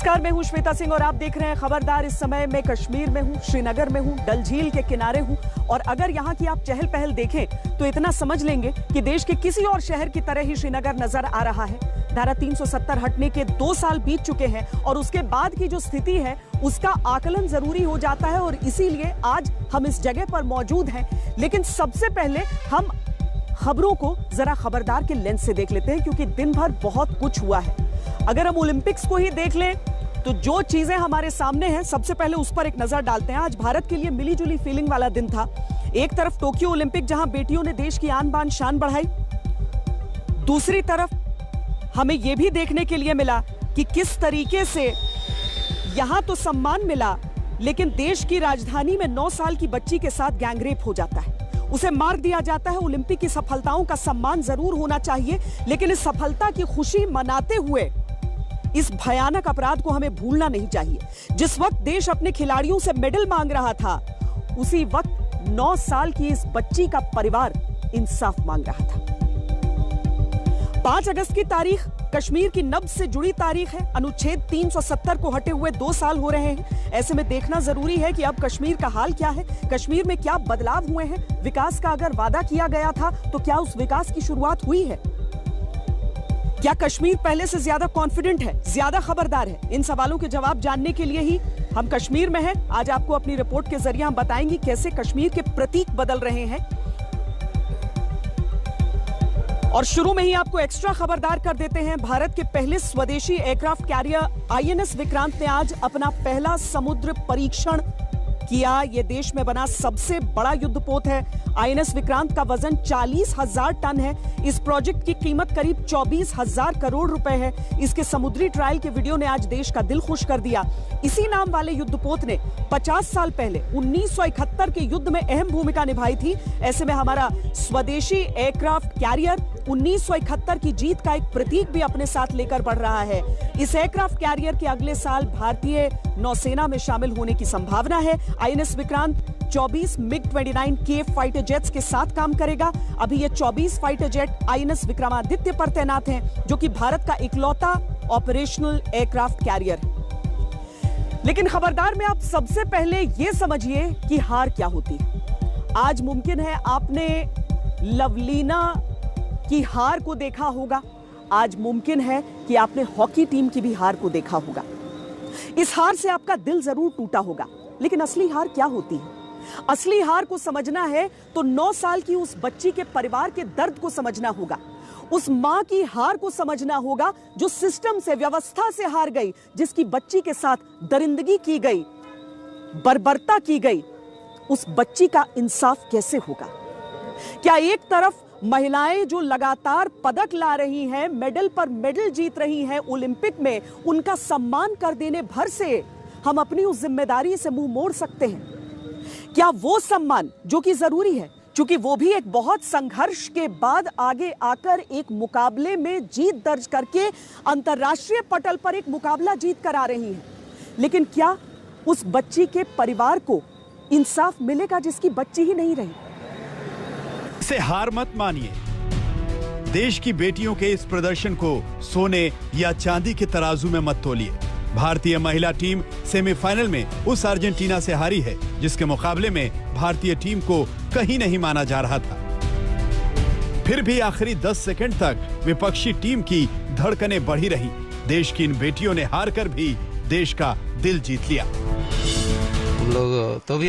नमस्कार, मैं हूं श्वेता सिंह और आप देख रहे हैं खबरदार। इस समय मैं कश्मीर में हूं, श्रीनगर में हूं, डल झील के किनारे हूं और अगर यहां की आप चहल पहल देखें तो इतना समझ लेंगे कि देश के किसी और शहर की तरह ही श्रीनगर नजर आ रहा है। धारा 370 हटने के 2 साल बीत चुके हैं और उसके बाद की जो स्थिति है उसका आकलन जरूरी हो जाता है और इसीलिए आज हम इस जगह पर मौजूद हैं। लेकिन सबसे पहले हम खबरों को जरा खबरदार के लेंस से देख लेते हैं क्योंकि दिन भर बहुत कुछ हुआ है। अगर हम ओलंपिक्स को ही देख लें तो जो चीजें हमारे सामने हैं सबसे पहले उस पर एक नजर डालते हैं। आज भारत के लिए मिली जुली फीलिंग वाला दिन था। एक तरफ टोक्यो ओलंपिक जहां बेटियों ने देश की आन बान शान बढ़ाई, दूसरी तरफ हमें यह भी देखने के लिए मिला कि किस तरीके से यहां तो सम्मान मिला लेकिन देश की राजधानी में 9 साल की बच्ची के साथ गैंगरेप हो जाता है, उसे मार दिया जाता है। ओलंपिक की सफलताओं का सम्मान जरूर होना चाहिए लेकिन इस सफलता की खुशी मनाते हुए इस भयानक अपराध को हमें भूलना नहीं चाहिए। जिस वक्त देश अपने खिलाड़ियों से मेडल मांग रहा था उसी वक्त 9 साल की इस बच्ची का परिवार इंसाफ मांग रहा था। 5 अगस्त की तारीख कश्मीर की नब्ज से जुड़ी तारीख है। अनुच्छेद 370 को हटे हुए 2 साल हो रहे हैं। ऐसे में देखना जरूरी है कि अब कश्मीर का हाल क्या है, कश्मीर में क्या बदलाव हुए हैं। विकास का अगर वादा किया गया था तो क्या उस विकास की शुरुआत हुई है? क्या कश्मीर पहले से ज्यादा कॉन्फिडेंट है, ज्यादा खबरदार है? इन सवालों के जवाब जानने के लिए ही हम कश्मीर में हैं। आज आपको अपनी रिपोर्ट के जरिए हम बताएंगे कैसे कश्मीर के प्रतीक बदल रहे हैं। और शुरू में ही आपको एक्स्ट्रा खबरदार कर देते हैं। भारत के पहले स्वदेशी एयरक्राफ्ट कैरियर INS विक्रांत ने आज अपना पहला समुद्र परीक्षण किया। यह देश में बना सबसे बड़ा युद्धपोत है। INS विक्रांत का वजन 40,000 टन है। इस प्रोजेक्ट की कीमत करीब 24,000 करोड़ रुपए है। इसके समुद्री ट्रायल के वीडियो ने आज देश का दिल खुश कर दिया। इसी नाम वाले युद्धपोत ने 50 साल पहले 1971 के युद्ध में अहम भूमिका निभाई थी। ऐसे में हमारा स्वदेशी एयरक्राफ्ट कैरियर 1971 की जीत का एक प्रतीक भी अपने साथ लेकर बढ़ रहा है। इस एयरक्राफ्ट कैरियर के अगले साल भारतीय नौसेना में शामिल होने की संभावना है। INS Vikrant 24 MiG-29K fighter jets के साथ काम करेगा। अभी ये 24 फाइटर जेट INS विक्रमादित्य पर तैनात हैं, जो कि भारत का इकलौता ऑपरेशनल एयरक्राफ्ट कैरियर है। लेकिन खबरदार में आप सबसे पहले ये समझिए कि हार क्या होती है। आज मुमकिन है आपने लवलीना की हार को देखा होगा, आज मुमकिन है कि आपने हॉकी टीम की भी हार को देखा होगा। इस हार से आपका दिल जरूर टूटा होगा लेकिन असली हार क्या होती है? असली हार को समझना है तो 9 साल की उस बच्ची के परिवार के दर्द को समझना होगा। उस मां की हार को समझना होगा जो सिस्टम से, व्यवस्था से हार गई, जिसकी बच्ची के साथ दरिंदगी की गई, बर्बरता की गई। उस बच्ची का इंसाफ कैसे होगा? क्या एक तरफ महिलाएं जो लगातार पदक ला रही हैं, मेडल पर मेडल जीत रही हैं ओलंपिक में, उनका सम्मान कर देने भर से हम अपनी उस जिम्मेदारी से मुंह मोड़ सकते हैं? क्या वो सम्मान जो कि जरूरी है, क्योंकि वो भी एक बहुत संघर्ष के बाद आगे आकर एक मुकाबले में जीत दर्ज करके अंतर्राष्ट्रीय पटल पर एक मुकाबला जीत कर आ रही है, लेकिन क्या उस बच्ची के परिवार को इंसाफ मिलेगा जिसकी बच्ची ही नहीं रही? इसे हार मत मानिए। देश की बेटियों के इस प्रदर्शन को सोने या चांदी के तराजू में मत तोलिए। भारतीय महिला टीम सेमीफाइनल में उस अर्जेंटीना से हारी है जिसके मुकाबले में भारतीय टीम को कहीं नहीं माना जा रहा था। फिर भी आखिरी 10 सेकंड तक विपक्षी टीम की धड़कनें बढ़ी रही। देश की इन बेटियों ने हार कर भी देश का दिल जीत लिया।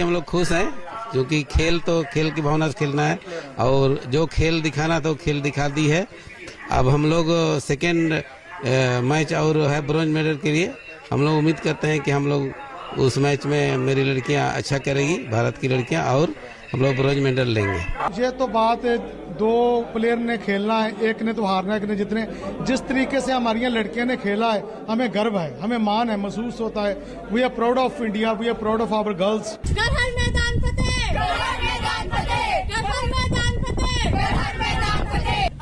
हम लोग खुश हैं क्योंकि खेल की भावना से खेलना है और जो खेल दिखाना तो खेल दिखा दी है। अब हम लोग सेकेंड मैच और है ब्रॉन्ज मेडल के लिए हम लोग उम्मीद करते हैं कि हम लोग उस मैच में मेरी लड़कियां अच्छा करेगी, भारत की लड़कियां, और हम लोग ब्रॉन्ज मेडल लेंगे। ये तो बात है, 2 प्लेयर ने खेलना है, एक ने तो हारना है, एक ने जीतने। जिस तरीके से हमारी लड़कियों ने खेला है हमें गर्व है, हमें मान है, महसूस होता है। We are proud of India, we are proud of our girls.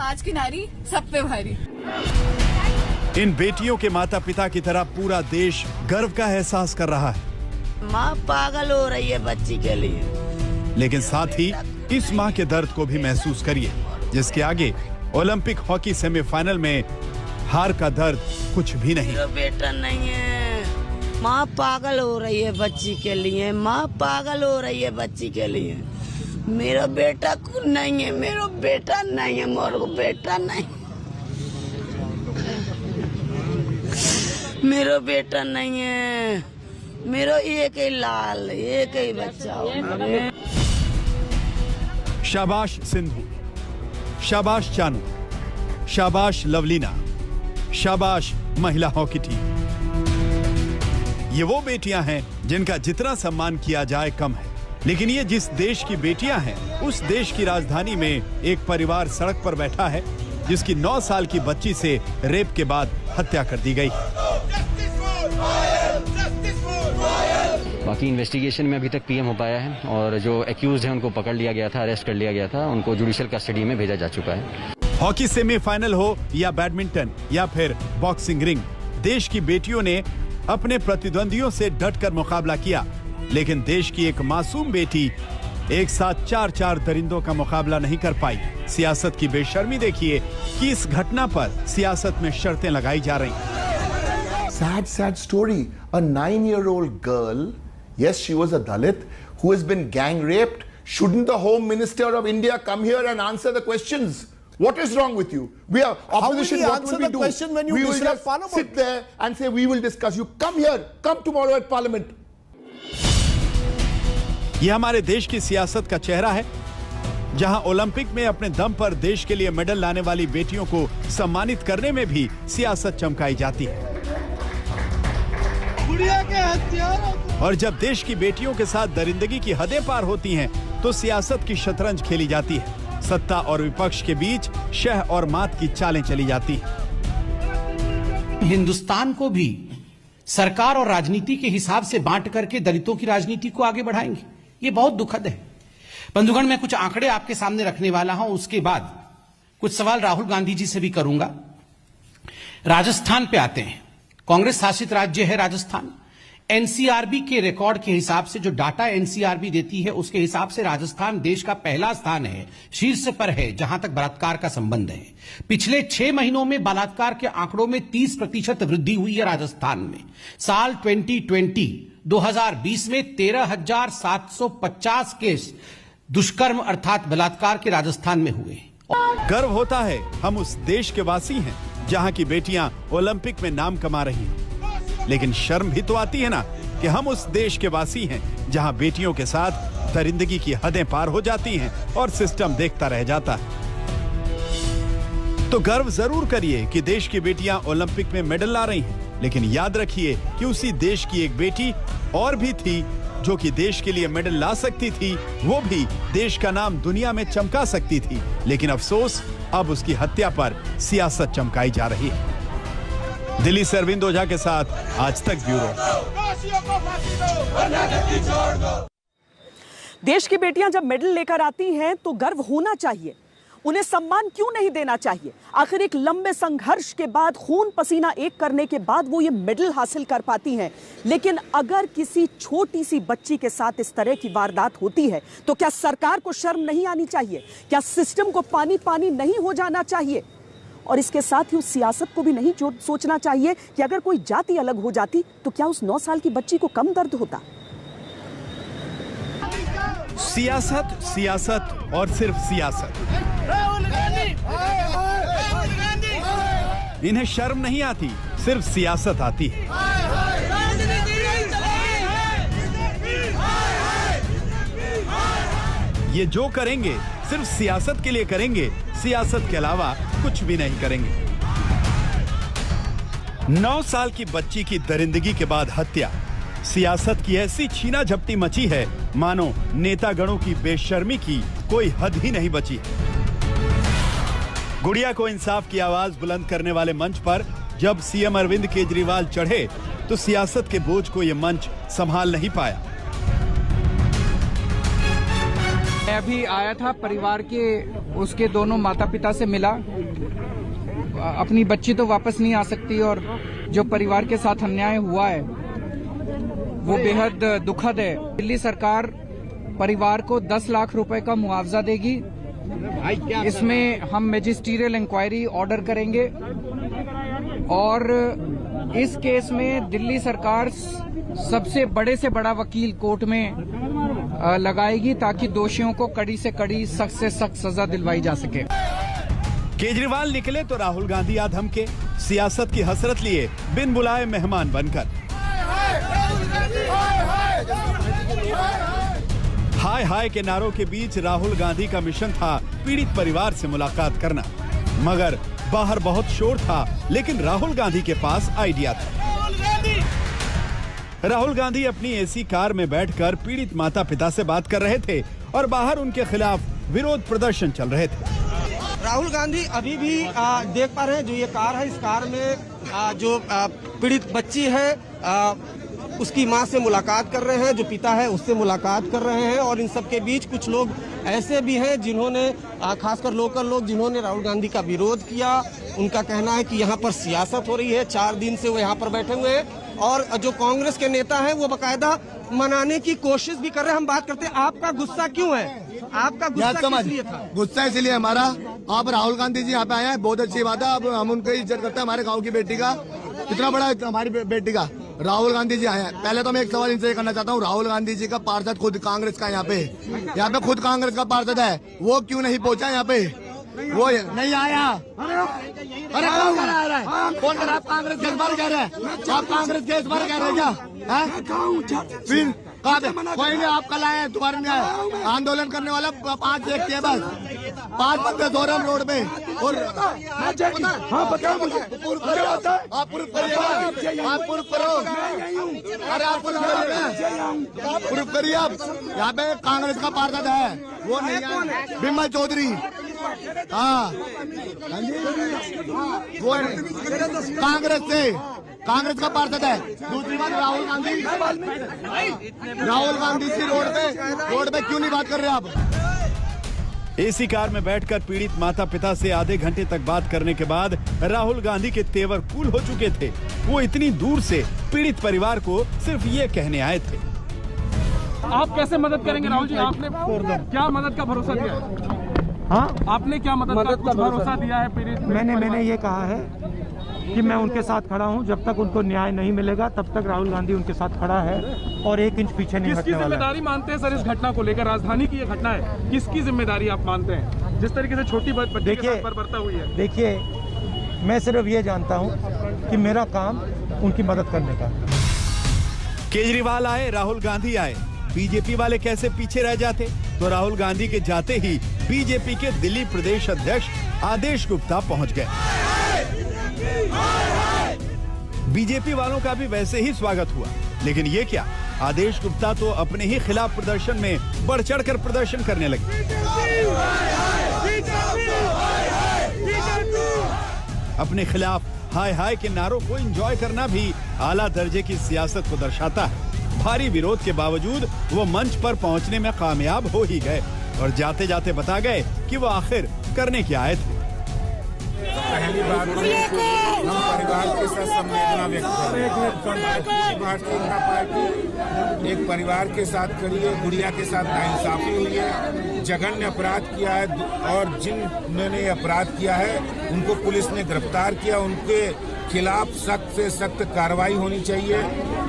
आज की नारी सब पे भारी। इन बेटियों के माता पिता की तरह पूरा देश गर्व का एहसास कर रहा है। माँ पागल हो रही है बच्ची के लिए, लेकिन साथ ही इस माँ के दर्द को भी महसूस करिए जिसके आगे ओलंपिक हॉकी सेमीफाइनल में हार का दर्द कुछ भी नहीं। बेटा नहीं है, माँ पागल हो रही है बच्ची के लिए, माँ पागल हो रही है बच्ची के लिए। मेरा बेटा को नहीं है, मेरा बेटा नहीं है, मोर बेटा नहीं, मेरा बेटा नहीं है, मेरा एक ही लाल, एक ही बच्चा हो। शाबाश सिंधु, शाबाश चानू, शाबाश लवलीना, शाबाश महिला हॉकी टीम। ये वो बेटियां हैं जिनका जितना सम्मान किया जाए कम है, लेकिन ये जिस देश की बेटियां हैं, उस देश की राजधानी में एक परिवार सड़क पर बैठा है जिसकी 9 साल की बच्ची से रेप के बाद हत्या कर दी गई। बाकी इन्वेस्टिगेशन में अभी तक पीएम हो पाया है और जो एक्यूज्ड हैं उनको पकड़ लिया गया था, अरेस्ट कर लिया गया था, उनको जुडिशियल कस्टडी में भेजा जा चुका है। हॉकी सेमीफाइनल हो या बैडमिंटन या फिर बॉक्सिंग रिंग, देश की बेटियों ने अपने प्रतिद्वंदियों से डटकर मुकाबला किया, लेकिन देश की एक मासूम बेटी एक साथ 4 दरिंदों का मुकाबला नहीं कर पाई। सियासत की बेशर्मी देखिए कि इस घटना पर सियासत में शर्तें लगाई जा रही। Sad story. A 9-year-old girl, yes, she was a Dalit, who has been gang raped. Shouldn't the Home Minister of India come here and answer the questions? What is wrong with you? We are opposition. What will we do? We will just sit there and say we will discuss. You come here, come tomorrow at Parliament. ये हमारे देश की सियासत का चेहरा है, जहां Olympic में अपने दम पर देश के लिए मेडल लाने वाली बेटियों को सम्मानित करने में भी सियासत चमकाई जाती है। और जब देश की बेटियों के साथ दरिंदगी की हदें पार होती हैं, तो सियासत की शतरंज खेली जाती है। सत्ता और विपक्ष के बीच शह और मात की चालें चली जाती हैं। हिंदुस्तान को भी सरकार और राजनीति के हिसाब से बांट करके दलितों की राजनीति को आगे बढ़ाएंगे, ये बहुत दुखद है। बंधुगण, मैं कुछ आंकड़े आपके सामने रखने वाला हूं, उसके बाद कुछ सवाल राहुल गांधी जी से भी करूंगा। राजस्थान पे आते हैं। कांग्रेस शासित राज्य है राजस्थान। एनसीआरबी के रिकॉर्ड के हिसाब से, जो डाटा एनसीआरबी देती है उसके हिसाब से राजस्थान देश का पहला स्थान है, शीर्ष पर है जहां तक बलात्कार का संबंध है। पिछले 6 महीनों में बलात्कार के आंकड़ों में 30% वृद्धि हुई है राजस्थान में। साल 2020 में 13,750 केस दुष्कर्म अर्थात बलात्कार के राजस्थान में हुए। गर्व होता है हम उस देश के वासी हैं जहां की बेटियां ओलंपिक में नाम कमा रही हैं, लेकिन शर्म भी तो आती है ना कि हम उस देश के वासी हैं जहां बेटियों के साथ दरिंदगी की हदें पार हो जाती हैं और सिस्टम देखता रह जाता है। तो गर्व जरूर करिए कि देश की बेटियां ओलंपिक में मेडल ला रही हैं, लेकिन याद रखिए कि उसी देश की एक बेटी और भी थी जो कि देश के लिए मेडल ला सकती थी, वो भी देश का नाम दुनिया में चमका सकती थी, लेकिन अफसोस अब उसकी हत्या पर सियासत चमकाई जा रही है। दिल्ली से अरविंद ओझा के साथ आज तक ब्यूरो। देश की बेटियां जब मेडल लेकर आती हैं तो गर्व होना चाहिए, उन्हें सम्मान क्यों नहीं देना चाहिए? आखिर एक लंबे संघर्ष के बाद, खून पसीना एक करने के बाद वो ये मेडल हासिल कर पाती हैं। लेकिन अगर किसी छोटी सी बच्ची के साथ इस तरह की वारदात होती है तो क्या सरकार को शर्म नहीं आनी चाहिए? क्या सिस्टम को पानी पानी नहीं हो जाना चाहिए? और इसके साथ ही उस सियासत को भी नहीं सोचना चाहिए कि अगर कोई जाति अलग हो जाती तो क्या उस 9 साल की बच्ची को कम दर्द होता? सियासत, सियासत और सिर्फ सियासत। इन्हें शर्म नहीं आती, सिर्फ सियासत आती है। ये जो करेंगे सिर्फ सियासत के लिए करेंगे, सियासत के अलावा कुछ भी नहीं करेंगे। 9 साल की बच्ची की दरिंदगी के बाद हत्या, सियासत की ऐसी छीना झपटी मची है मानो नेतागणों की बेशर्मी की कोई हद ही नहीं बची। गुड़िया को इंसाफ की आवाज बुलंद करने वाले मंच पर जब सीएम अरविंद केजरीवाल चढ़े तो सियासत के बोझ को यह मंच संभाल नहीं पाया। मैं अभी आया था, परिवार के उसके दोनों माता पिता से मिला। अपनी बच्ची तो वापस नहीं आ सकती और जो परिवार के साथ अन्याय हुआ है वो बेहद दुखद है। दिल्ली सरकार परिवार को 10 लाख रुपए का मुआवजा देगी। इसमें हम मैजिस्ट्रियल इंक्वायरी ऑर्डर करेंगे और इस केस में दिल्ली सरकार सबसे बड़े से बड़ा वकील कोर्ट में लगाएगी ताकि दोषियों को कड़ी से कड़ी, सख्त से सख्त सजा दिलवाई जा सके। केजरीवाल निकले तो राहुल गांधी आ धमके, सियासत की हसरत लिए बिन बुलाए मेहमान बनकर। हाय हाय के नारों के बीच राहुल गांधी का मिशन था पीड़ित परिवार से मुलाकात करना, मगर बाहर बहुत शोर था, लेकिन राहुल गांधी के पास आइडिया था। राहुल गांधी अपनी एसी कार में बैठकर पीड़ित माता पिता से बात कर रहे थे और बाहर उनके खिलाफ विरोध प्रदर्शन चल रहे थे। राहुल गांधी अभी भी देख पा रहे हैं, जो ये कार है, इस कार में जो पीड़ित बच्ची है उसकी मां से मुलाकात कर रहे हैं, जो पिता है उससे मुलाकात कर रहे हैं। और इन सब के बीच कुछ लोग ऐसे भी हैं जिन्होंने, खासकर लोकल लोग, जिन्होंने राहुल गांधी का विरोध किया। उनका कहना है कि यहाँ पर सियासत हो रही है, 4 दिन से वो यहाँ पर बैठे हुए हैं और जो कांग्रेस के नेता हैं वो बाकायदा मनाने की कोशिश भी कर रहे हैं। हम बात करते हैं, आपका गुस्सा क्यों है? आपका गुस्सा किस लिए था? गुस्सा इसलिए हमारा, आप राहुल गांधी जी यहाँ पे आए हैं, बहुत अच्छी बात है। अब हम उनकी इज्जत करते हैं, हमारे गाँव की बेटी का, इतना बड़ा हमारी बेटी का राहुल गांधी जी आए हैं। पहले तो मैं एक सवाल इनसे करना चाहता हूँ, राहुल गांधी जी का पार्षद खुद कांग्रेस का यहाँ पे खुद कांग्रेस का पार्षद है, वो क्यों नहीं पहुँचा यहाँ पे? वो नहीं आया। अरे कौन करा रहा है? कौन करा? आप कांग्रेस के इस बार कह रहे हैं, आप कांग्रेस के इस बार कह रहे हैं क्या? फिर कहा कोई नहीं, आप कल आए, तुम्हारे आंदोलन करने वाला 5 व्यक्ति है, बस 5 बंदे सो रहे रोड पे। और हाँ बताओ मुझे, आप प्रूफ करिए, आप प्रूफ करो, अरे आप प्रूफ करिए। आप यहाँ पे कांग्रेस का पार्षद है, वो नहीं है, बिमल चौधरी। हाँ वो कांग्रेस से, कांग्रेस का पार्षद है। दूसरी बात, राहुल गांधी जी रोड पे क्यों नहीं बात कर रहे आप? एसी कार में बैठकर पीड़ित माता पिता से आधे घंटे तक बात करने के बाद राहुल गांधी के तेवर कूल हो चुके थे। वो इतनी दूर से पीड़ित परिवार को सिर्फ ये कहने आए थे। आप कैसे मदद करेंगे राहुल जी? आपने क्या मदद का भरोसा दिया है? हाँ, आपने क्या मदद का भरोसा दिया है पीड़ित? मैंने ये कहा है कि मैं उनके साथ खड़ा हूं, जब तक उनको न्याय नहीं मिलेगा तब तक राहुल गांधी उनके साथ खड़ा है और 1 इंच पीछे नहीं हटने वाला। किसकी जिम्मेदारी मानते हैं सर इस घटना को लेकर? राजधानी की ये घटना है, किसकी जिम्मेदारी आप मानते हैं जिस तरीके से छोटी बच्ची के साथ बर्बरता हुई है? देखिए, मैं सिर्फ ये जानता हूँ कि मेरा काम उनकी मदद करने का। केजरीवाल आए, राहुल गांधी आए, बीजेपी वाले कैसे पीछे रह जाते? तो राहुल गांधी के जाते ही बीजेपी के दिल्ली प्रदेश अध्यक्ष आदेश गुप्ता पहुंच गए। बीजेपी वालों का भी वैसे ही स्वागत हुआ, लेकिन ये क्या, आदेश गुप्ता तो अपने ही खिलाफ प्रदर्शन में बढ़ चढ़कर प्रदर्शन करने लगे। अपने खिलाफ हाय हाय के नारों को एंजॉय करना भी आला दर्जे की सियासत को दर्शाता है। भारी विरोध के बावजूद वो मंच पर पहुंचने में कामयाब हो ही गए और जाते जाते बता गए कि वो आखिर करने क्या आए थे। पहली बात हम परिवार के साथ संवेदना व्यक्त कर रहे हैं। भारतीय जनता पार्टी एक परिवार के साथ खड़ी है। गुड़िया के साथ नाइंसाफी हुई है, जघन्य अपराध किया है और जिन्होंने अपराध किया है उनको पुलिस ने गिरफ्तार किया। उनके खिलाफ सख्त से सख्त कार्रवाई होनी चाहिए,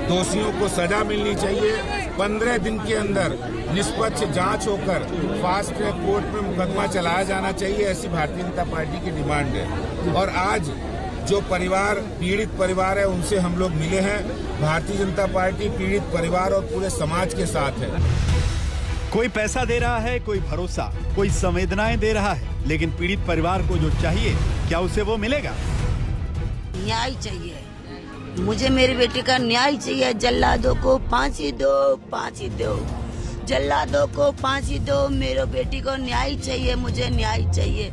दोषियों को सजा मिलनी चाहिए। 15 दिन के अंदर निष्पक्ष जांच होकर फास्ट ट्रैक कोर्ट में मुकदमा चलाया जाना चाहिए, ऐसी भारतीय जनता पार्टी की डिमांड है। और आज जो परिवार, पीड़ित परिवार है, उनसे हम लोग मिले हैं। भारतीय जनता पार्टी पीड़ित परिवार और पूरे समाज के साथ है। कोई पैसा दे रहा है, कोई भरोसा, कोई संवेदनाएं दे रहा है, लेकिन पीड़ित परिवार को जो चाहिए, क्या उसे वो मिलेगा? न्याय चाहिए मुझे, मेरी बेटी का न्याय चाहिए। जल्लादों को फांसी दो, फांसी दो, जल्लादों को फांसी दो। मेरी बेटी को न्याय चाहिए, मुझे न्याय चाहिए।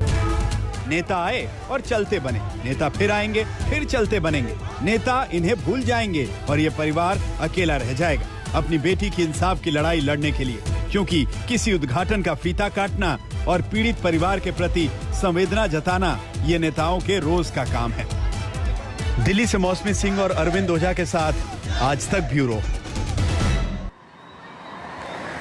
नेता आए और चलते बने, नेता फिर आएंगे, फिर चलते बनेंगे। नेता इन्हें भूल जाएंगे और ये परिवार अकेला रह जाएगा अपनी बेटी की इंसाफ की लड़ाई लड़ने के लिए, क्योंकि किसी उद्घाटन का फीता काटना और पीड़ित परिवार के प्रति संवेदना जताना ये नेताओं के रोज का काम है। दिल्ली से मौसमी सिंह और अरविंद ओझा के साथ आज तक ब्यूरो।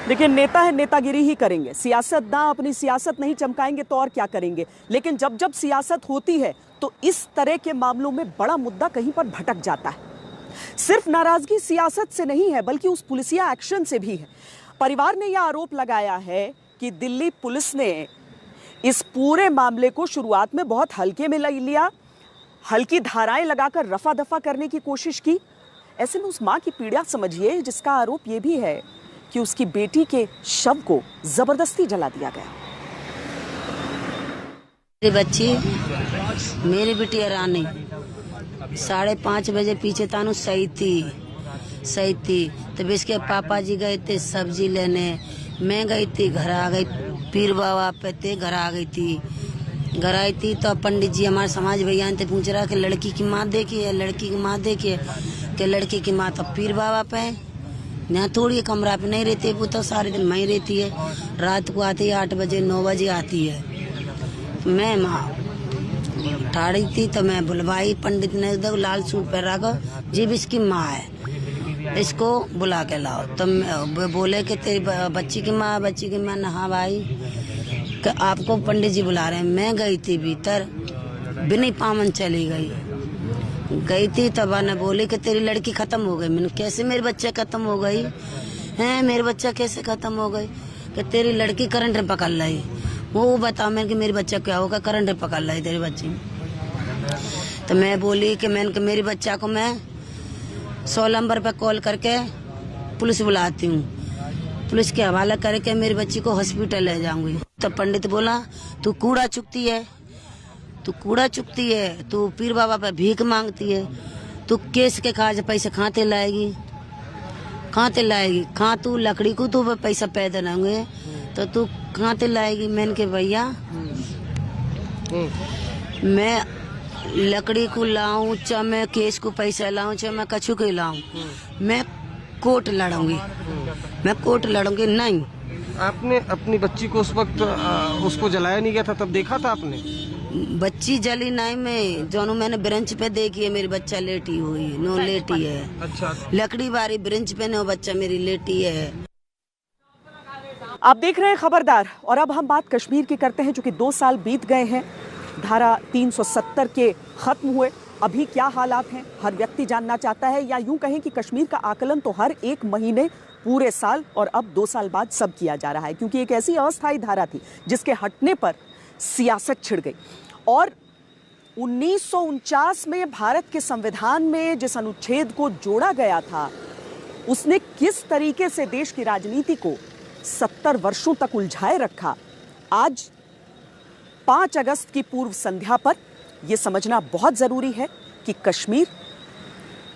देखिए, नेता है, नेतागिरी ही करेंगे। सियासतदान अपनी सियासत नहीं चमकाएंगे तो और क्या करेंगे। लेकिन जब जब सियासत होती है तो इस तरह के मामलों में बड़ा मुद्दा कहीं पर भटक जाता है। सिर्फ नाराजगी सियासत से नहीं है, बल्कि उस पुलिसिया एक्शन से भी है। परिवार ने यह आरोप लगाया है कि दिल्ली पुलिस ने इस पूरे मामले को शुरुआत में बहुत हल्के में ले लिया, हल्की धाराएं लगाकर रफा दफा करने की कोशिश की। ऐसे में उस मां की पीड़ा समझिए, जिसका आरोप यह भी है कि उसकी बेटी के शव को जबरदस्ती जला दिया गया। मेरी बेटी रानी 5:30 बजे पीछे तानू सही थी। तब इसके पापा जी गए थे सब्जी लेने, मैं गई थी, घर आ गई, पीर बाबा पे थे, घर आ गई थी। तो पंडित जी हमारे समाज भैया ने पूछ रहा कि लड़की की माँ देखी है, लड़की की माँ देखी है, कि लड़की की माँ तो पीर बाबा पे है। यहाँ थोड़ी कमरा पे नहीं रहती, वो तो सारे दिन वहीं रहती है। रात को आती है 8 बजे 9 बजे आती है। मैं माँ ठाड़ी थी तो मैं बुलवाई, पंडित ने लाल सूट पहन रखा, जीव इसकी माँ है, इसको बुला के लाओ। तो बोले कि तेरी बच्ची की माँ नहा भाई, कि आपको पंडित जी बुला रहे हैं। मैं गई थी भीतर, बिना पामन चली गई थी। तब ने बोली कि तेरी लड़की खत्म हो गई। मैंने कैसे मेरे बच्चे खत्म हो गई है, मेरे बच्चा कैसे खत्म हो गई? कि तेरी लड़की करंट में पकड़ लाई। वो बताओ मैंने कि मेरे बच्चा क्या होगा, करंट में पकड़ लाई तेरी बच्ची। तो मैं बोली कि मैंने कि मेरे बच्चा को मैं 100 नंबर पर कॉल करके पुलिस बुलाती हूँ, पुलिस के हवाला करके मेरी बच्ची को हॉस्पिटल ले जाऊंगी। तो पंडित बोला तू कूड़ा चुकती है, तू पीर बाबा पे भीख मांगती है, तू केस के काज पैसे खाते लाएगी, कहाँ तू लकड़ी को तू पैसा पैदा नहीं तो तू खाते लाएगी। मैंने के भैया मैं लकड़ी को लाऊं, चाहे मैं केस को पैसा लाऊं, चाहे मैं कछु के लाऊं, मैं कोर्ट लड़ूंगी। नहीं, आपने अपनी बच्ची को उस वक्त उसको जलाया नहीं गया था, तब देखा था आपने? बच्ची जली नहीं, मैं जोनू मैंने ब्रेंच पे देखी है, मेरी बच्चा लेटी हुई लेटी है। अच्छा, लकड़ी वाली ब्रेंच पे न बच्चा मेरी लेटी है। आप देख रहे हैं खबरदार। और अब हम बात कश्मीर की करते हैं, चूंकि 2 साल बीत गए हैं, धारा 370 के खत्म हुए, अभी क्या हालात हैं हर व्यक्ति जानना चाहता है। या यूं कहें कि कश्मीर का आकलन तो हर 1 महीने, पूरे साल और अब 2 साल बाद सब किया जा रहा है, क्योंकि एक ऐसी अस्थायी धारा थी जिसके हटने पर सियासत छिड़ गई। और 1949 में भारत के संविधान में जिस अनुच्छेद को जोड़ा गया था, उसने किस तरीके से देश की राजनीति को 70 वर्षों तक उलझाए रखा। आज 5 अगस्त की पूर्व संध्या पर यह समझना बहुत जरूरी है कि कश्मीर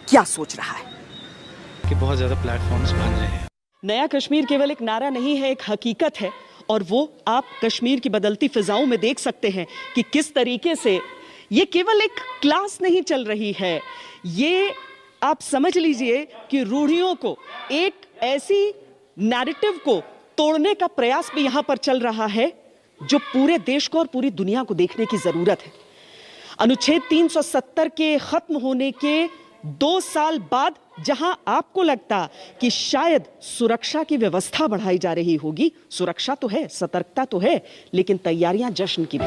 क्या सोच रहा है। कि बहुत ज्यादा प्लेटफॉर्म्स बन रहे हैं। नया कश्मीर केवल एक नारा नहीं है, एक हकीकत है। और वो आप कश्मीर की बदलती फिजाओं में देख सकते हैं कि किस तरीके से ये केवल एक क्लास नहीं चल रही है, ये आप समझ लीजिए कि रूढ़ियों को, एक ऐसी नैरेटिव को तोड़ने का प्रयास भी यहां पर चल रहा है जो पूरे देश को और पूरी दुनिया को देखने की जरूरत है। अनुच्छेद 370 के खत्म होने के 2 साल बाद जहां आपको लगता कि शायद सुरक्षा की व्यवस्था बढ़ाई जा रही होगी, सुरक्षा तो है, सतर्कता तो है, लेकिन तैयारियां जश्न की भी।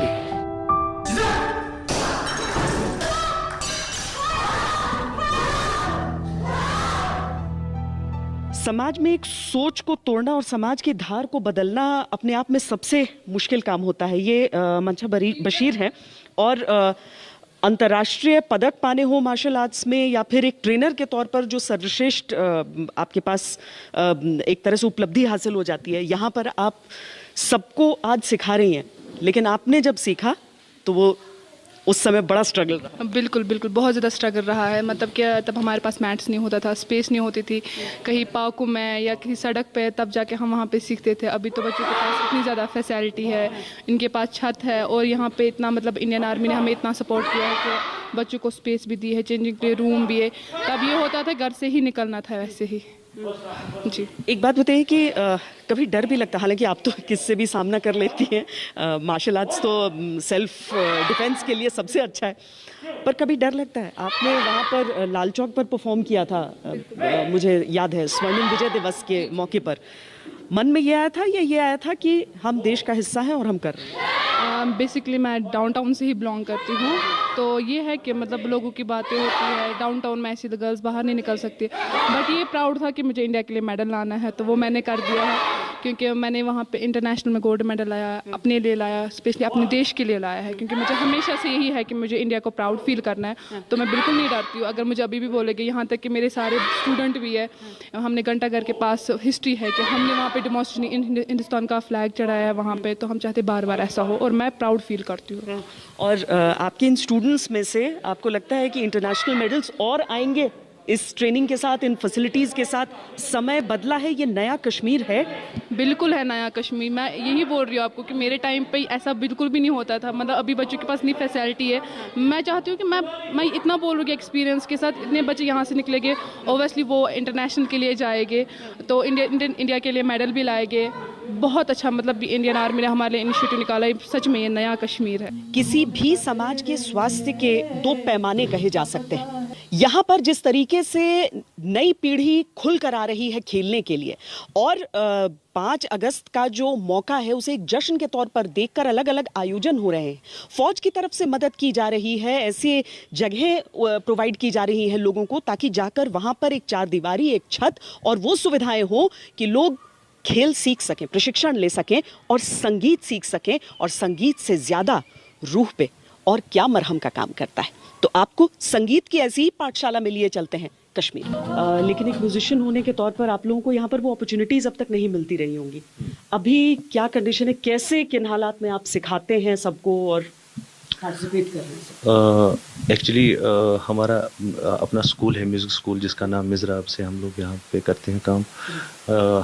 समाज में एक सोच को तोड़ना और समाज की धार को बदलना अपने आप में सबसे मुश्किल काम होता है। ये मंशा बशीर है और अंतर्राष्ट्रीय पदक पाने हो मार्शल आर्ट्स में, या फिर एक ट्रेनर के तौर पर जो सर्वश्रेष्ठ आपके पास एक तरह से उपलब्धि हासिल हो जाती है, यहाँ पर आप सबको आज सिखा रही हैं, लेकिन आपने जब सीखा तो वो उस समय बड़ा स्ट्रगल रहा। बिल्कुल बिल्कुल, बहुत ज़्यादा स्ट्रगल रहा है। मतलब क्या, तब हमारे पास मैट्स नहीं होता था, स्पेस नहीं होती थी, कहीं पार्क में या किसी सड़क पे, तब जाके हम वहाँ पे सीखते थे। अभी तो बच्चों के पास इतनी ज़्यादा फैसिलिटी है, इनके पास छत है, और यहाँ पे इतना, मतलब इंडियन आर्मी ने हमें इतना सपोर्ट किया है कि बच्चों को स्पेस भी दी है, चेंजिंग के रूम भी है। तब ये होता था घर से ही निकलना था, वैसे ही। जी, एक बात बताइए कि कभी डर भी लगता, हालांकि आप तो किससे भी सामना कर लेती हैं, मार्शल आर्ट्स तो सेल्फ डिफेंस के लिए सबसे अच्छा है, पर कभी डर लगता है? आपने वहाँ पर लाल चौक पर परफॉर्म किया था, मुझे याद है, स्वर्णिम विजय दिवस के मौके पर। मन में ये आया था या ये आया था कि हम देश का हिस्सा हैं और हम कर रहे हैं? बेसिकली मैं डाउनटाउन से ही बिलोंग करती हूँ, तो ये है कि मतलब लोगों की बातें होती है डाउनटाउन में, ऐसी तो गर्ल्स बाहर नहीं निकल सकती, बट ये प्राउड था कि मुझे इंडिया के लिए मेडल लाना है, तो वो मैंने कर दिया है। क्योंकि मैंने वहाँ पे इंटरनेशनल में गोल्ड मेडल लाया, अपने लिए लाया, स्पेशली अपने देश के लिए लाया है, क्योंकि मुझे हमेशा से यही है कि मुझे इंडिया को प्राउड फील करना है। तो मैं बिल्कुल नहीं डरती हूँ। अगर मुझे अभी भी बोलेंगे, यहाँ तक कि मेरे सारे स्टूडेंट भी है, हमने घंटाघर के पास हिस्ट्री है कि हमने वहाँ पे डेमोन्स्ट्रेशन हिंदुस्तान का फ्लैग चढ़ाया है वहाँ पे, तो हम चाहते बार बार ऐसा हो, और मैं प्राउड फील करती हूँ। और आपके इन स्टूडेंट्स में से आपको लगता है कि इंटरनेशनल मेडल्स और आएंगे इस ट्रेनिंग के साथ, इन फैसिलिटीज़ के साथ? समय बदला है, ये नया कश्मीर है? बिल्कुल है नया कश्मीर। मैं यही बोल रही हूँ आपको कि मेरे टाइम पे ऐसा बिल्कुल भी नहीं होता था। मतलब अभी बच्चों के पास इतनी फैसिलिटी है। मैं चाहती हूँ कि मैं इतना बोल रही हूँ एक्सपीरियंस के साथ, इतने बच्चे यहाँ से निकलेंगे, ओबियसली वो इंटरनेशनल के लिए जाएंगे, तो इंडिया के लिए मेडल भी लाएंगे। बहुत अच्छा, मतलब इंडियन आर्मी ने हमारे लिए इनिशिएटिव निकाला है। सच में ये नया कश्मीर है। किसी भी समाज के स्वास्थ्य के दो पैमाने कहे जा सकते हैं। यहाँ पर जिस तरीके से नई पीढ़ी खुल कर आ रही है खेलने के लिए, और 5 अगस्त का जो मौका है उसे एक जश्न के तौर पर देखकर अलग अलग आयोजन हो रहे हैं। फौज की तरफ से मदद की जा रही है, ऐसे जगह प्रोवाइड की जा रही है लोगों को, ताकि जाकर वहाँ पर एक चारदीवारी, एक छत और वो सुविधाएं हो कि लोग खेल सीख सकें, प्रशिक्षण ले सकें और संगीत सीख सकें। और संगीत से ज्यादा रूह पे और क्या मरहम का काम करता है। तो आपको संगीत की ऐसी ही पाठशाला में लिए चलते हैं कश्मीर। लेकिन एक म्यूजिशियन होने के तौर पर आप लोगों को यहाँ पर वो अपॉर्चुनिटीज अब तक नहीं मिलती रही होंगी। अभी क्या कंडीशन है, कैसे, किन हालात में आप सिखाते हैं सबको और पार्टिसिपेट कर रहे हैं? एक्चुअली हमारा अपना स्कूल है, म्यूज़िक स्कूल, जिसका नाम मिज़राब से हम लोग यहाँ पे करते हैं काम।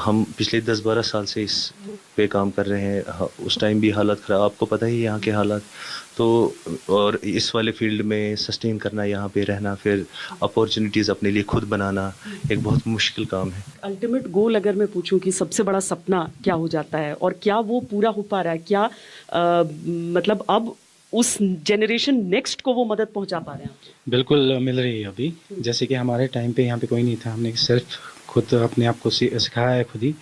हम पिछले 10-12 साल से इस पे काम कर रहे हैं। उस टाइम भी हालात ख़राब, आपको पता ही यहाँ के हालात, तो और इस वाले फील्ड में सस्टेन करना, यहाँ पे रहना, फिर अपॉर्चुनिटीज़ अपने लिए खुद बनाना एक बहुत मुश्किल काम है। अल्टीमेट गोल अगर मैं पूछूं कि सबसे बड़ा सपना क्या हो जाता है और क्या वो पूरा हो पा रहा है? क्या मतलब अब उस जनरेशन नेक्स्ट को वो मदद पहुंचा पा रहे हैं? बिल्कुल मिल रही है अभी। जैसे कि हमारे टाइम पे यहाँ पे कोई नहीं था, हमने सिर्फ खुद अपने आप को सिखाया है खुद ही।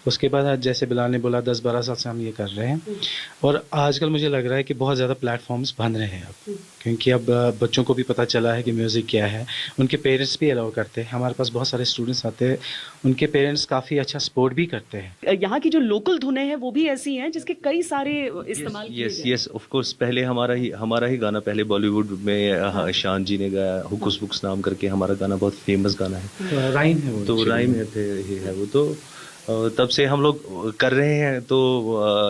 उसके बाद आज जैसे बिलाल ने बोला 10-12 साल से हम ये कर रहे हैं। और आजकल मुझे लग रहा है कि बहुत ज़्यादा प्लेटफॉर्म्स बन रहे हैं अब, क्योंकि अब बच्चों को भी पता चला है कि म्यूज़िक क्या है। उनके पेरेंट्स भी अलाउ करते हैं। हमारे पास बहुत सारे स्टूडेंट्स आते हैं, उनके पेरेंट्स काफ़ी अच्छा सपोर्ट भी करते हैं। यहाँ की जो लोकल धुनें हैं वो भी ऐसी हैं जिसके कई सारे इस्तेमाल यस ऑफ कोर्स। पहले हमारा ही गाना पहले बॉलीवुड में शान जी ने गाया, हुकुस बुक्स नाम करके हमारा गाना बहुत फेमस गाना है। राइम है वो, तो राइम है वो। तो तब से हम लोग कर रहे हैं, तो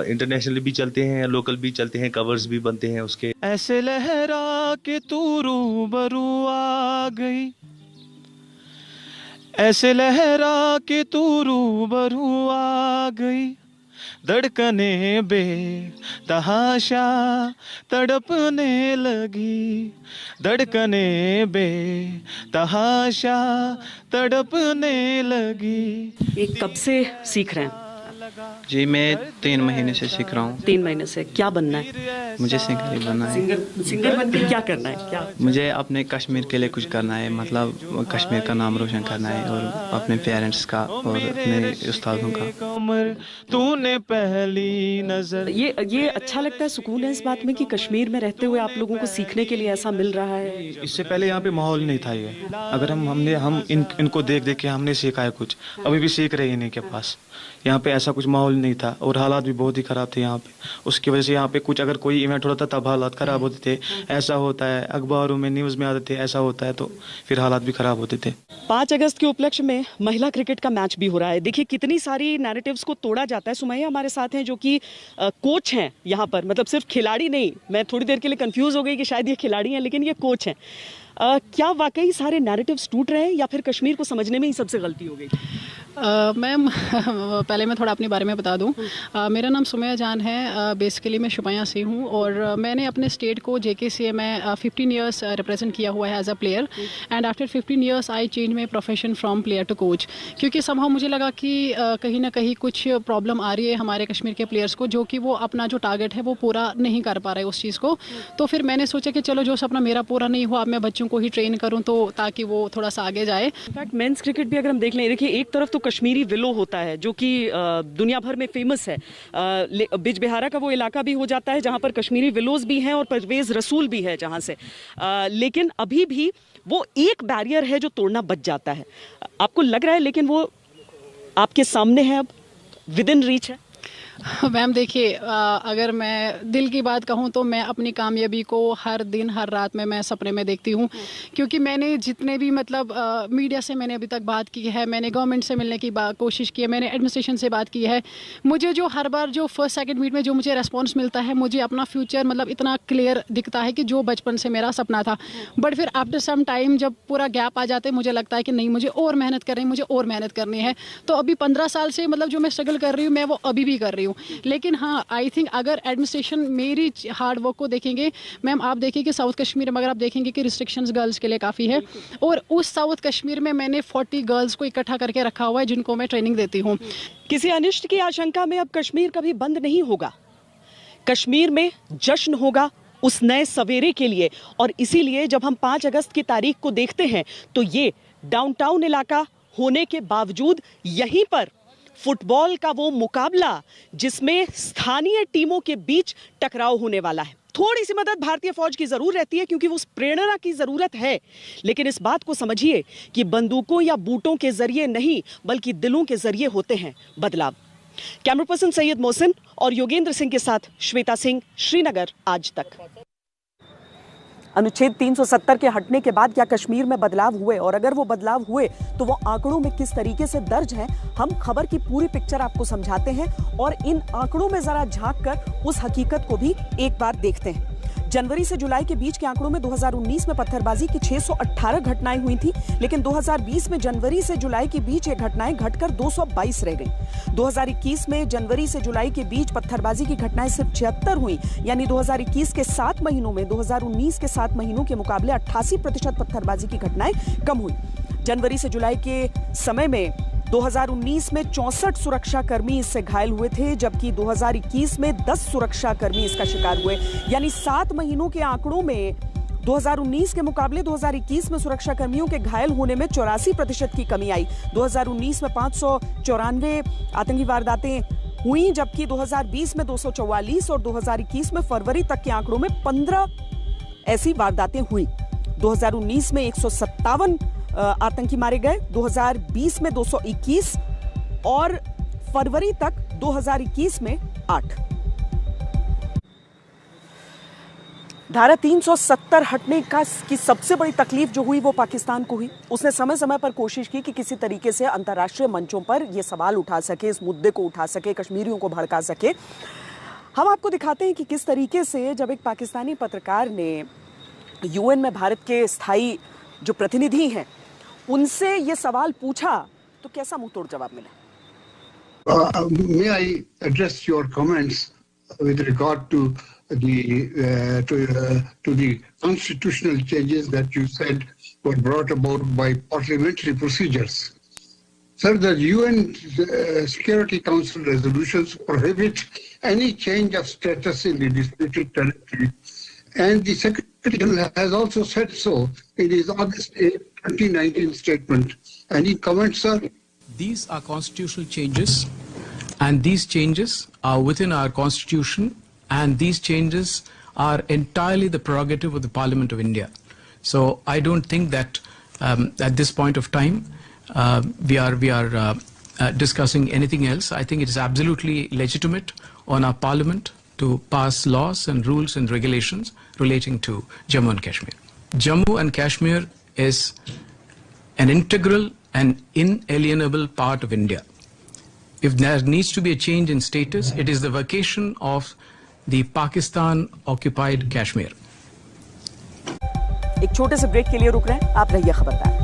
इंटरनेशनल भी चलते हैं, लोकल भी चलते हैं, कवर्स भी बनते हैं उसके। ऐसे लहरा के तू रूबरू आ गई, ऐसे लहरा के तू रूबरू आ गई, धड़कने बेतहाशा तड़पने लगी, धड़कने बेतहाशा तड़पने लगी। ये कब से सीख रहे हैं? जी मैं 3 महीने से सीख रहा हूँ। 3 महीने से। क्या बनना है? मुझे सिंगर ही बनना है। सिंगर बन के क्या करना है? क्या मुझे अपने कश्मीर के लिए कुछ करना है, मतलब कश्मीर का नाम रोशन करना है, और अपने पेरेंट्स का और अपने उस्तादों का। तूने पहली नजर। ये अच्छा लगता है, सुकून है इस बात में कि कश्मीर में रहते हुए आप लोगों को सीखने के लिए ऐसा मिल रहा है। इससे पहले यहाँ पे माहौल नहीं था ये। अगर हम इनको देख के हमने सीखा है कुछ, अभी भी सीख रहे हैं इन्हीं के पास। यहाँ पे ऐसा कुछ माहौल नहीं था और हालात भी बहुत ही ख़राब थे यहाँ पे। उसकी वजह से यहाँ पे कुछ अगर कोई इवेंट होता था तब हालात ख़राब होते थे। ऐसा होता है, अखबारों में न्यूज़ में आते थे, ऐसा होता है, तो फिर हालात भी ख़राब होते थे। 5 अगस्त के उपलक्ष्य में महिला क्रिकेट का मैच भी हो रहा है। देखिए कितनी सारी नैरेटिव्स को तोड़ा जाता है। सुमैया हमारे साथ हैं जो कि कोच हैं यहाँ पर, मतलब सिर्फ खिलाड़ी नहीं। मैं थोड़ी देर के लिए कंफ्यूज हो गई कि शायद ये खिलाड़ी हैं, लेकिन ये कोच हैं। क्या वाकई सारे नैरेटिव्स टूट रहे हैं या फिर कश्मीर को समझने में ही सबसे गलती हो गई? मैम पहले मैं थोड़ा अपने बारे में बता दूं। मेरा नाम सुमैया जान है। बेसिकली मैं शुपियाँ से हूं और मैंने अपने स्टेट को जेके से मैं 15 ईयर्स रिप्रेजेंट किया हुआ है as a player, and after 15 years I change my profession from player to coach, क्योंकि समहाउ मुझे लगा कि कहीं ना कहीं कुछ प्रॉब्लम आ रही है हमारे कश्मीर के प्लेयर्स को, जो कि वो अपना जो टारगेट है वो पूरा नहीं कर पा रहे उस चीज़ को। तो फिर मैंने सोचा कि चलो जो सपना मेरा पूरा नहीं हुआ, अब मैं बच्चों को ही ट्रेन करूँ तो ताकि वो थोड़ा सा आगे जाए। इनफैक्ट मेंस क्रिकेट भी अगर हम देख लें, देखिए एक तरफ तो कश्मीरी विलो होता है जो कि दुनिया भर में फेमस है, बिजबिहारा का वो इलाका भी हो जाता है जहाँ पर कश्मीरी विलोज भी हैं और परवेज़ रसूल भी है जहाँ से, लेकिन अभी भी वो एक बैरियर है जो तोड़ना बच जाता है। आपको लग रहा है लेकिन वो आपके सामने है, अब विद इन रीच है? मैम देखिए, अगर मैं दिल की बात कहूँ तो मैं अपनी कामयाबी को हर दिन हर रात में मैं सपने में देखती हूँ, क्योंकि मैंने जितने भी मतलब मीडिया से मैंने अभी तक बात की है, मैंने गवर्नमेंट से मिलने की कोशिश की है, मैंने एडमिनिस्ट्रेशन से बात की है, मुझे जो हर बार जो फर्स्ट सेकंड मीट में जो मुझे रेस्पॉन्स मिलता है, मुझे अपना फ्यूचर मतलब इतना क्लियर दिखता है कि जो बचपन से मेरा सपना था। बट फिर आफ्टर सम टाइम जब पूरा गैप आ जाते मुझे लगता है कि नहीं, मुझे और मेहनत करनी, मुझे और मेहनत करनी है। तो अभी 15 साल से मतलब जो मैं स्ट्रगल कर रही हूँ मैं वो अभी भी कर रही हूँ। लेकिन हाँ, आई थिंक अगर एडमिनिस्ट्रेशन मेरी हार्ड वर्क को देखेंगे, मैम आप देखिए कि साउथ कश्मीर में अगर आप देखेंगे कि रिस्ट्रिक्शंस गर्ल्स के लिए काफ़ी है, और उस साउथ कश्मीर में मैंने 40 गर्ल्स को इकट्ठा करके रखा हुआ है जिनको मैं ट्रेनिंग देती हूँ। किसी अनिष्ट की आशंका में अब कश्मीर कभी बंद नहीं होगा। कश्मीर में जश्न होगा उस नए सवेरे के लिए, और इसीलिए जब हम 5 अगस्त की तारीख को देखते हैं तो ये डाउनटाउन इलाका होने के बावजूद यहीं पर फुटबॉल का वो मुकाबला जिसमें स्थानीय टीमों के बीच टकराव होने वाला है। थोड़ी सी मदद भारतीय फौज की जरूर रहती है क्योंकि उस प्रेरणा की जरूरत है, लेकिन इस बात को समझिए कि बंदूकों या बूटों के जरिए नहीं बल्कि दिलों के जरिए होते हैं बदलाव। कैमरा पर्सन सैयद मोहसिन और योगेंद्र सिंह के साथ श्वेता सिंह, श्रीनगर आज तक। अनुच्छेद 370 के हटने के बाद क्या कश्मीर में बदलाव हुए, और अगर वो बदलाव हुए तो वो आंकड़ों में किस तरीके से दर्ज हैं, हम खबर की पूरी पिक्चर आपको समझाते हैं और इन आंकड़ों में जरा झांक कर उस हकीकत को भी एक बार देखते हैं। जनवरी से जुलाई के बीच के आंकड़ों में 2019 में पत्थरबाजी की 618 घटनाएं हुई थी, लेकिन 2020 में जनवरी से जुलाई के बीच ये घटनाएं घटकर 222 रह गई। 2021 में जनवरी से जुलाई के बीच पत्थरबाजी की घटनाएं सिर्फ 76 हुई, यानी 2021 के 7 महीनों में 2019 के 7 महीनों के मुकाबले 88% पत्थरबाजी की घटनाएं कम हुई। जनवरी से जुलाई के समय में 2019 में 64 सुरक्षाकर्मी इससे घायल हुए थे, जबकि 2021 में 10 सुरक्षाकर्मी इसका शिकार हुए, यानी 7 महीनों के आंकड़ों में 2019 के मुकाबले 2021 में सुरक्षाकर्मियों के घायल होने में 84% की कमी आई। 2019 में 594 आतंकी वारदातें हुई, जबकि 2020 में 244 और 2021 में फरवरी तक के आंकड़ों में 15 ऐसी वारदातें हुई। 2019 में 157 आतंकी मारे गए, 2020 में 221 और फरवरी तक 2021 में 8। धारा 370 हटने की सबसे बड़ी तकलीफ जो हुई वो पाकिस्तान को हुई। उसने समय समय पर कोशिश की कि किसी तरीके से अंतर्राष्ट्रीय मंचों पर ये सवाल उठा सके, इस मुद्दे को उठा सके, कश्मीरियों को भड़का सके। हम आपको दिखाते हैं कि किस तरीके से जब एक पाकिस्तानी पत्रकार ने यूएन में भारत के स्थायी जो प्रतिनिधि हैं उनसे ये सवाल पूछा तो कैसा मुंहतोड़ जवाब मिला। May I address your comments with regard to the constitutional changes that you said were brought about by parliamentary procedures? Sir, the UN Security Council resolutions prohibit any change of status in the disputed territory, and the Secretary General has also said so in his August 8, 2019 statement. Any comments, sir? These are constitutional changes, and these changes are within our constitution, and these changes are entirely the prerogative of the Parliament of India. So I don't think that at this point of time we are discussing anything else. I think it is absolutely legitimate on our Parliament to pass laws and rules and regulations relating to Jammu and Kashmir. Jammu and Kashmir is an integral and inalienable part of India. If there needs to be a change in status, it is the vacation of the Pakistan occupied Kashmir. एक छोटे से break के लिए रुक रहे हैं, आप रहिए खबरदार।